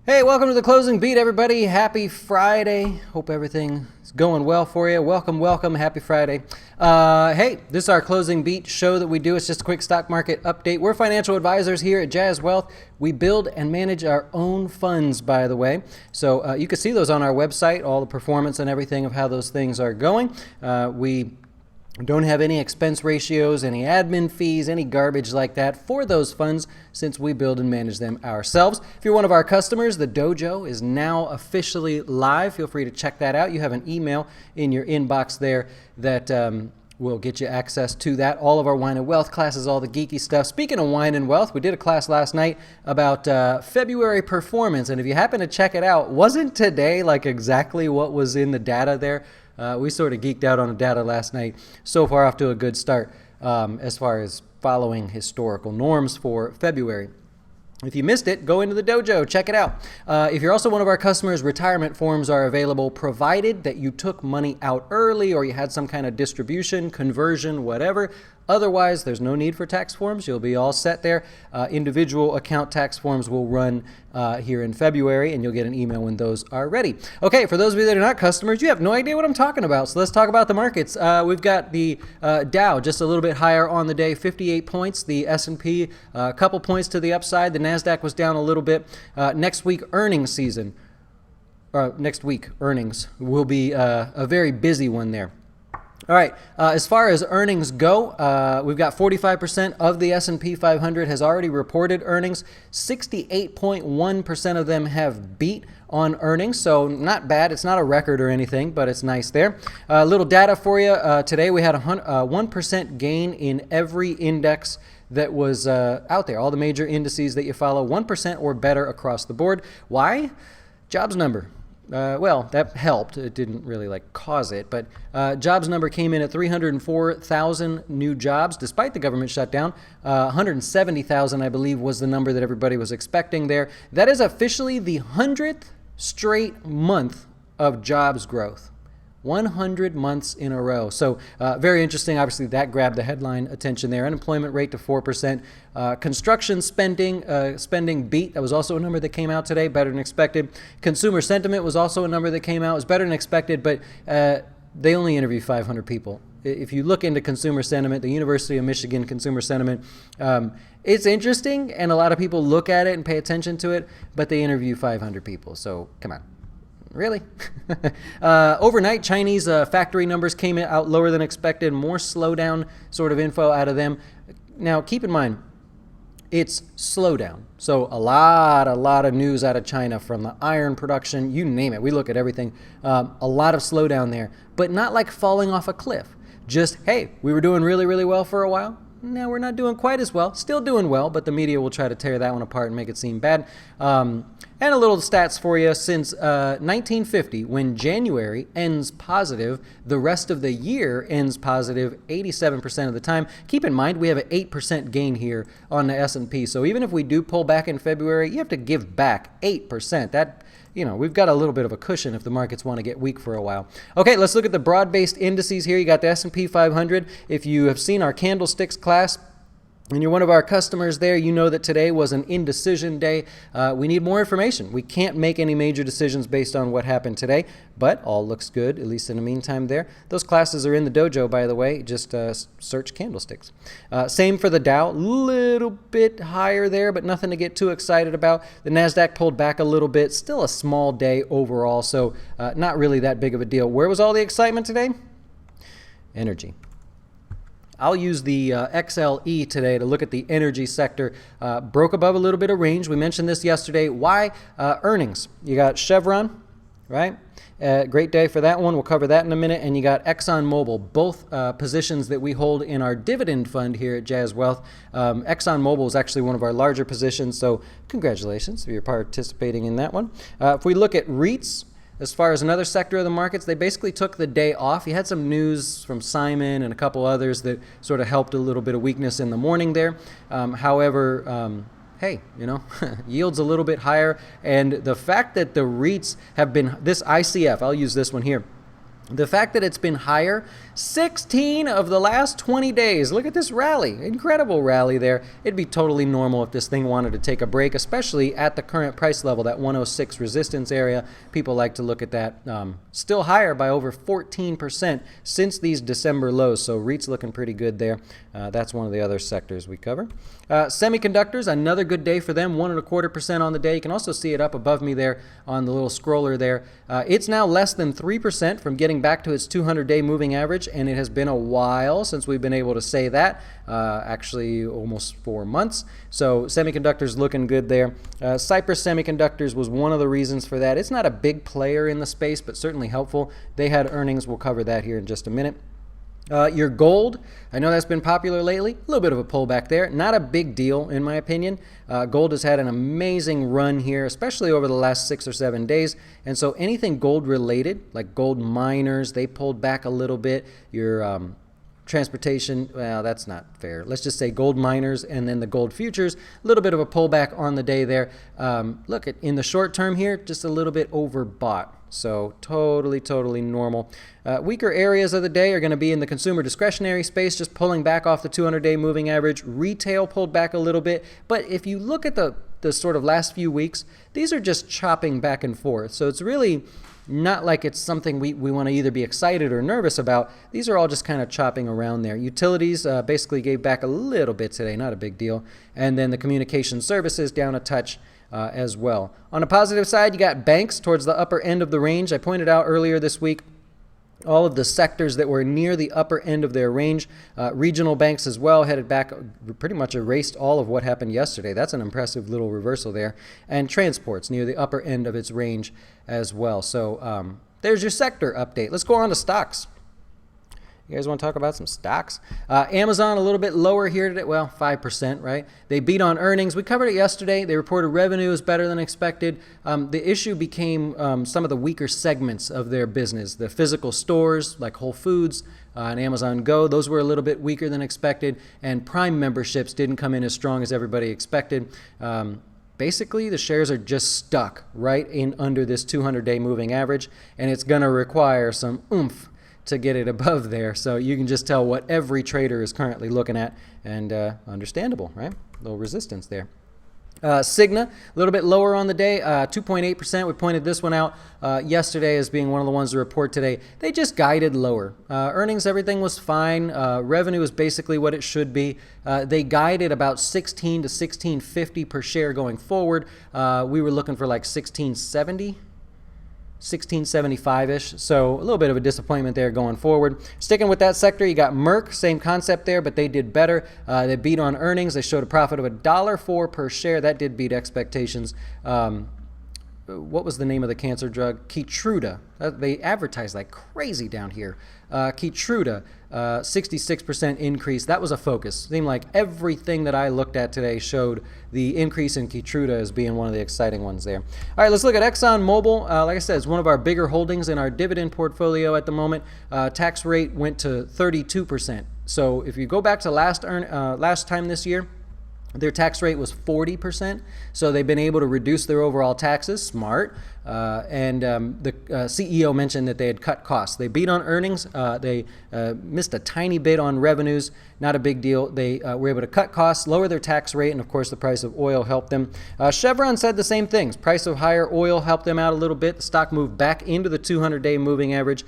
Hey, welcome to the Closing Beat, everybody. Happy Friday. Hope everything is going well for you. Welcome. Happy Friday. Hey, this is our Closing Beat show that we do. It's just a quick stock market update. We're financial advisors here at Jazz Wealth. We build and manage our own funds, by the way. So you can see those on our website, all the performance and everything of how those things are going. We don't have any expense ratios, any admin fees, any garbage like that for those funds since we build and manage them ourselves. If you're one of our customers, the dojo is now officially live. Feel free to check that out. You have an email in your inbox there that will get you access to that. All of our wine and wealth classes, all the geeky stuff. Speaking of wine and wealth, we did a class last night about February performance. And if you happen to check it out, wasn't today like exactly what was in the data there? We sort of geeked out on the data last night. So far off to a good start as far as following historical norms for February. If you missed it, go into the dojo, check it out. If you're also one of our customers, retirement forms are available provided that you took money out early or you had some kind of distribution, conversion, whatever. Otherwise, there's no need for tax forms. You'll be all set there. Individual account tax forms will run here in February, and you'll get an email when those are ready. Okay, for those of you that are not customers, you have no idea what I'm talking about, so let's talk about the markets. We've got the Dow just a little bit higher on the day, 58 points. The S&P a couple points to the upside. The Nasdaq was down a little bit. Next week, earnings will be a very busy one there. All right, as far as earnings go, we've got 45% of the S&P 500 has already reported earnings. 68.1% of them have beat on earnings, so not bad. It's not a record or anything, but it's nice there. Little data for you. Today we had a 1% gain in every index that was out there. All the major indices that you follow, 1% or better across the board. Why? Jobs number. Well, that helped. It didn't really cause it, but jobs number came in at 304,000 new jobs despite the government shutdown. 170,000, I believe, was the number that everybody was expecting there. That is officially the 100th straight month of jobs growth. 100 months in a row. So very interesting. Obviously, that grabbed the headline attention there. Unemployment rate to 4%. Construction spending beat. That was also a number that came out today, better than expected. Consumer sentiment was also a number that came out. It was better than expected, but they only interviewed 500 people. If you look into consumer sentiment, the University of Michigan consumer sentiment, it's interesting, and a lot of people look at it and pay attention to it, but they interview 500 people. So come on. Really? Overnight, Chinese factory numbers came out lower than expected. More slowdown sort of info out of them. Now, keep in mind, it's slowdown. So a lot of news out of China from the iron production, you name it. We look at everything. A lot of slowdown there, but not like falling off a cliff. Just, hey, we were doing really, really well for a while. Now we're not doing quite as well. Still doing well, but the media will try to tear that one apart and make it seem bad. And a little stats for you. Since 1950, when January ends positive, the rest of the year ends positive 87% of the time. Keep in mind, we have an 8% gain here on the S&P. So even if we do pull back in February, you have to give back 8%. That, we've got a little bit of a cushion if the markets want to get weak for a while. Okay, let's look at the broad-based indices here. You got the S&P 500. If you have seen our candlesticks class, and you're one of our customers there, you know that today was an indecision day. We need more information. We can't make any major decisions based on what happened today, but all looks good, at least in the meantime there. Those classes are in the dojo, by the way. Just search candlesticks. Same for the Dow. Little bit higher there, but nothing to get too excited about. The Nasdaq pulled back a little bit. Still a small day overall, so not really that big of a deal. Where was all the excitement today? Energy. I'll use the XLE today to look at the energy sector. Broke above a little bit of range. We mentioned this yesterday. Why? Earnings. You got Chevron, right? Great day for that one. We'll cover that in a minute. And you got Exxon Mobil, both positions that we hold in our dividend fund here at Jazz Wealth. Exxon Mobil is actually one of our larger positions, so congratulations if you're participating in that one. If we look at REITs, as far as another sector of the markets, they basically took the day off. You had some news from Simon and a couple others that sort of helped a little bit of weakness in the morning there. However, hey, yields a little bit higher. And the fact that the REITs have been, this ICF, I'll use this one here. The fact that it's been higher 16 of the last 20 days. Look at this rally. Incredible rally there. It'd be totally normal if this thing wanted to take a break, especially at the current price level, that 106 resistance area. People like to look at that. Still higher by over 14% since these December lows. So REIT's looking pretty good there. That's one of the other sectors we cover. Semiconductors, another good day for them, 1.25% on the day. You can also see it up above me there on the little scroller there. It's now less than 3% from getting back to its 200-day moving average, and it has been a while since we've been able to say that, actually almost 4 months. So semiconductors looking good there. Cypress Semiconductors was one of the reasons for that. It's not a big player in the space, but certainly helpful. They had earnings. We'll cover that here in just a minute. Your gold, I know that's been popular lately. A little bit of a pullback there. Not a big deal, in my opinion. Gold has had an amazing run here, especially over the last 6 or 7 days. And so anything gold related, like gold miners, they pulled back a little bit. Your transportation, well, that's not fair. Let's just say gold miners and then the gold futures, a little bit of a pullback on the day there. Look, in the short term here, just a little bit overbought. So totally normal. Weaker areas of the day are going to be in the consumer discretionary space, just pulling back off the 200-day moving average. Retail pulled back a little bit. But if you look at the sort of last few weeks, these are just chopping back and forth. So it's really not like it's something we want to either be excited or nervous about. These are all just kind of chopping around there. Utilities basically gave back a little bit today, not a big deal. And then the communication services down a touch as well. On the positive side, you got banks towards the upper end of the range. I pointed out earlier this week all of the sectors that were near the upper end of their range. Regional banks as well headed back, pretty much erased all of what happened yesterday. That's an impressive little reversal there. And transports near the upper end of its range as well. So there's your sector update. Let's go on to stocks. You guys want to talk about some stocks? Amazon a little bit lower here today. Well, 5%, right? They beat on earnings. We covered it yesterday. They reported revenue is better than expected. The issue became some of the weaker segments of their business. The physical stores like Whole Foods and Amazon Go, those were a little bit weaker than expected. And Prime memberships didn't come in as strong as everybody expected. Basically, the shares are just stuck right in under this 200-day moving average, and it's going to require some oomph to get it above there. So you can just tell what every trader is currently looking at, and understandable, right? A little resistance there. Cigna, a little bit lower on the day, 2.8%. We pointed this one out yesterday as being one of the ones to report today. They just guided lower. Earnings, everything was fine. Revenue is basically what it should be. They guided about $16 to $16.50 per share going forward. We were looking for like $16.70. 1675-ish, so a little bit of a disappointment there going forward. Sticking with that sector, you got Merck, same concept there, but they did better. They beat on earnings. They showed a profit of $1.04 per share. That did beat expectations. What was the name of the cancer drug? Keytruda. They advertised like crazy down here. Keytruda, 66% increase. That was a focus. Seemed like everything that I looked at today showed the increase in Keytruda as being one of the exciting ones there. All right, let's look at Exxon Mobil. Like I said, it's one of our bigger holdings in our dividend portfolio at the moment. Tax rate went to 32%. So if you go back to last time this year, their tax rate was 40%, so they've been able to reduce their overall taxes. Smart. And the CEO mentioned that they had cut costs. They beat on earnings. They missed a tiny bit on revenues. Not a big deal. They were able to cut costs, lower their tax rate, and of course the price of oil helped them. Chevron said the same things. Price of higher oil helped them out a little bit. The stock moved back into the 200-day moving average,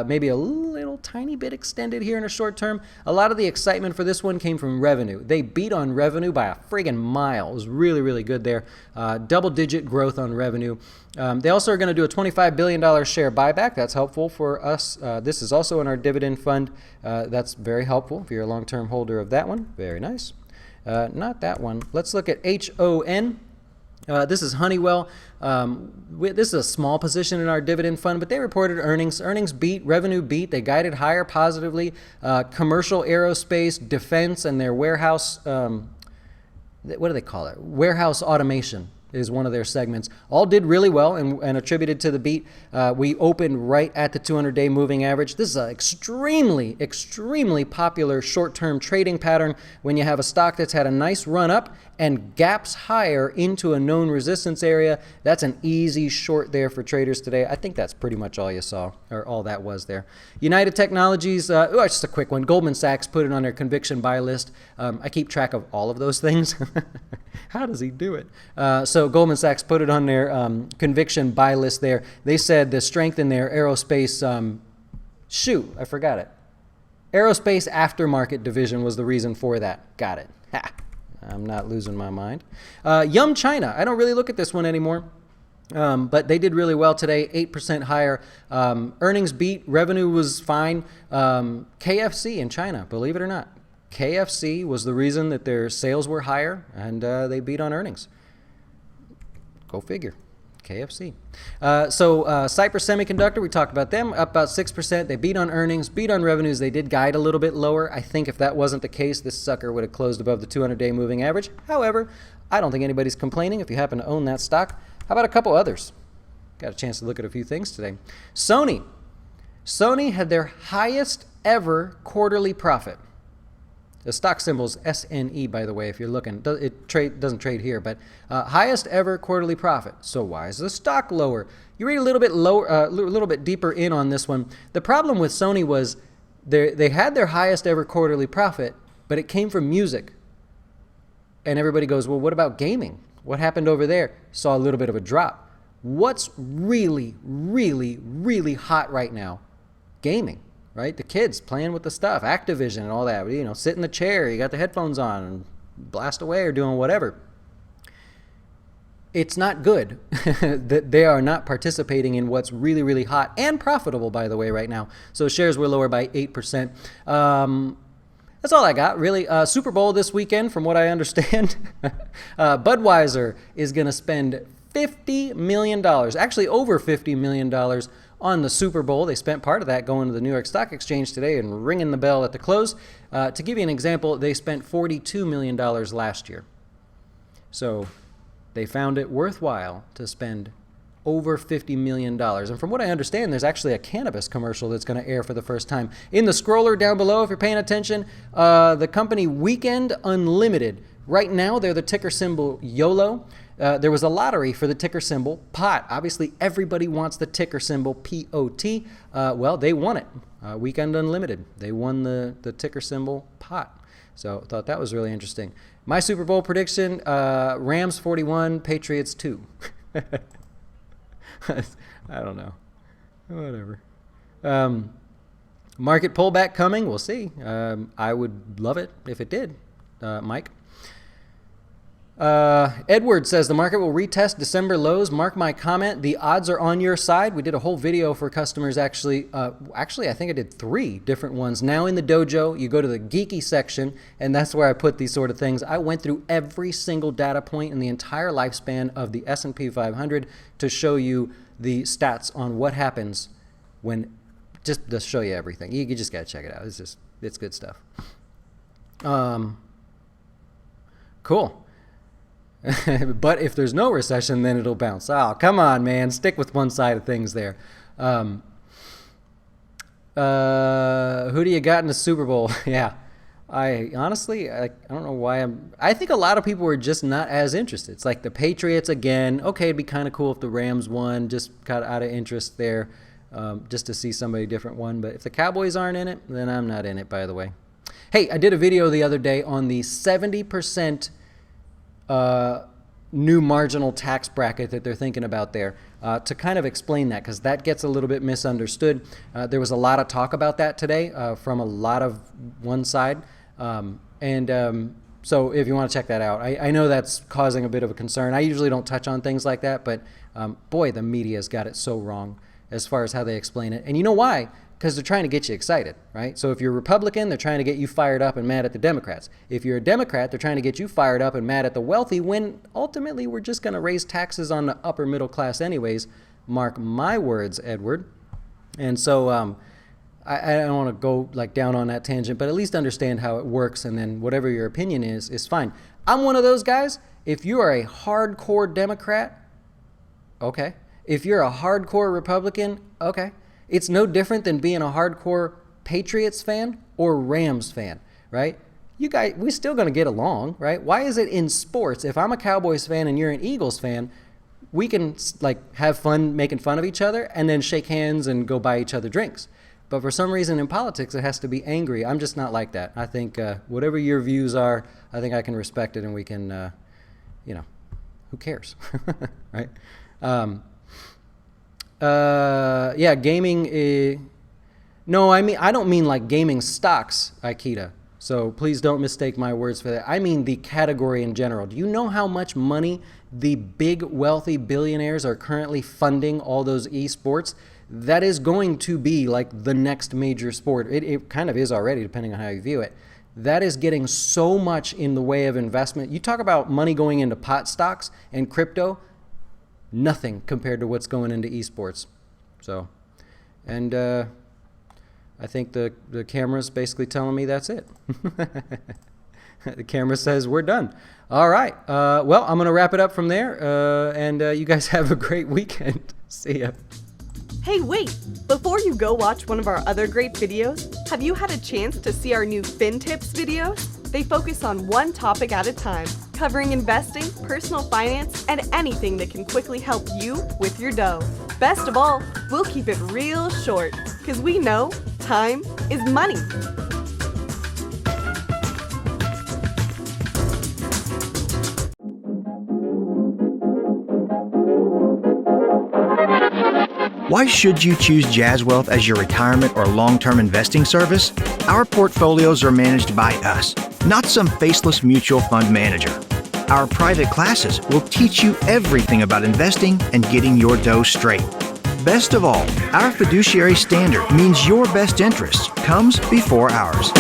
maybe a little tiny bit extended here in a short term. A lot of the excitement for this one came from revenue. They beat on revenue by a friggin' mile. It was really good there. Double-digit growth on revenue. They also are going to do a $25 billion share buyback. That's helpful for us. This is also in our dividend fund. That's very helpful if you're a long-term holder of that one. Very nice. Not that one. Let's look at HON. This is Honeywell. This is a small position in our dividend fund, but they reported earnings. Earnings beat, revenue beat. They guided higher positively. Commercial aerospace, defense, and their warehouse, what do they call it? Warehouse automation. is one of their segments. All did really well and attributed to the beat. We opened right at the 200-day moving average. This is an extremely, extremely popular short-term trading pattern when you have a stock that's had a nice run up and gaps higher into a known resistance area. That's an easy short there for traders today. I think that's pretty much all you saw, or all that was there. United Technologies, just a quick one. Goldman Sachs put it on their conviction buy list. I keep track of all of those things. How does he do it? So Goldman Sachs put it on their conviction buy list there. They said the strength in their aerospace, I forgot it. Aerospace aftermarket division was the reason for that. Got it. Ha. I'm not losing my mind. Yum China. I don't really look at this one anymore. But they did really well today, 8% higher. Earnings beat, revenue was fine. KFC in China, believe it or not. KFC was the reason that their sales were higher, and they beat on earnings. Go figure. KFC. Cypress Semiconductor, we talked about them, up about 6%. They beat on earnings, beat on revenues. They did guide a little bit lower. I think if that wasn't the case, this sucker would have closed above the 200-day moving average. However, I don't think anybody's complaining if you happen to own that stock. How about a couple others? Got a chance to look at a few things today. Sony. Sony had their highest ever quarterly profit. The stock symbol's SNE, by the way, if you're looking. It doesn't trade here, but highest ever quarterly profit. So why is the stock lower? You read a little bit lower, a little bit deeper in on this one. The problem with Sony was they had their highest ever quarterly profit, but it came from music. And everybody goes, well, what about gaming? What happened over there? Saw a little bit of a drop. What's really, really, really hot right now? Gaming. Right? The kids playing with the stuff, Activision and all that. You know, sit in the chair, you got the headphones on and blast away or doing whatever. It's not good that they are not participating in what's really, really hot and profitable, by the way, right now. So shares were lower by 8%. That's all I got, really. Super Bowl this weekend, from what I understand. Budweiser is going to spend $50 million, actually over $50 million on the Super Bowl. They spent part of that going to the New York Stock Exchange today and ringing the bell at the close. To give you an example, they spent $42 million last year. So they found it worthwhile to spend over $50 million. And from what I understand, there's actually a cannabis commercial that's going to air for the first time. In the scroller down below, if you're paying attention, the company Weekend Unlimited. Right now, they're the ticker symbol YOLO. There was a lottery for the ticker symbol POT. Obviously, everybody wants the ticker symbol POT. Well, they won it. Weekend Unlimited. They won the ticker symbol POT. So I thought that was really interesting. My Super Bowl prediction, Rams 41, Patriots 2. I don't know. Whatever. Market pullback coming. We'll see. I would love it if it did, Mike. Edward says the market will retest December lows. Mark my comment. The odds are on your side. We did a whole video for customers actually. I think I did 3 different ones. Now in the dojo, you go to the geeky section, and that's where I put these sort of things. I went through every single data point in the entire lifespan of the S&P 500 to show you the stats on what happens when, just to show you everything. You just got to check it out. It's good stuff. Cool. But if there's no recession, then it'll bounce. Oh, come on, man. Stick with one side of things there. Who do you got in the Super Bowl? Yeah. I honestly, I don't know why I think a lot of people were just not as interested. It's like the Patriots again. Okay, it'd be kind of cool if the Rams won. Just got out of interest there, just to see somebody different one. But if the Cowboys aren't in it, then I'm not in it, by the way. Hey, I did a video the other day on the 70% new marginal tax bracket that they're thinking about there, to kind of explain that, because that gets a little bit misunderstood. There was a lot of talk about that today from a lot of one side. So if you want to check that out, I know that's causing a bit of a concern. I usually don't touch on things like that, but boy, the media's got it so wrong as far as how they explain it. And you know why? Because they're trying to get you excited, right? So if you're a Republican, they're trying to get you fired up and mad at the Democrats. If you're a Democrat, they're trying to get you fired up and mad at the wealthy, when ultimately we're just going to raise taxes on the upper middle class anyways. Mark my words, Edward. And so I don't want to go like down on that tangent, but at least understand how it works, and then whatever your opinion is fine. I'm one of those guys. If you are a hardcore Democrat, okay. If you're a hardcore Republican, okay. It's no different than being a hardcore Patriots fan or Rams fan, right? You guys, we're still going to get along, right? Why is it in sports, if I'm a Cowboys fan and you're an Eagles fan, we can like have fun making fun of each other and then shake hands and go buy each other drinks. But for some reason in politics, it has to be angry. I'm just not like that. I think whatever your views are, I think I can respect it, and we can, who cares, right? Yeah, gaming. No, I don't mean like gaming stocks, Aikita. So please don't mistake my words for that. I mean the category in general. Do you know how much money the big wealthy billionaires are currently funding all those esports? That is going to be like the next major sport. It kind of is already, depending on how you view it. That is getting so much in the way of investment. You talk about money going into pot stocks and crypto, nothing compared to what's going into esports. So, and I think the camera's basically telling me that's it. The camera says we're done. All right. Well, I'm going to wrap it up from there. And you guys have a great weekend. See ya. Hey, wait! Before you go watch one of our other great videos, have you had a chance to see our new Fin Tips videos? They focus on one topic at a time, covering investing, personal finance, and anything that can quickly help you with your dough. Best of all, we'll keep it real short, because we know time is money. Why should you choose Jazz Wealth as your retirement or long-term investing service? Our portfolios are managed by us, not some faceless mutual fund manager. Our private classes will teach you everything about investing and getting your dough straight. Best of all, our fiduciary standard means your best interest comes before ours.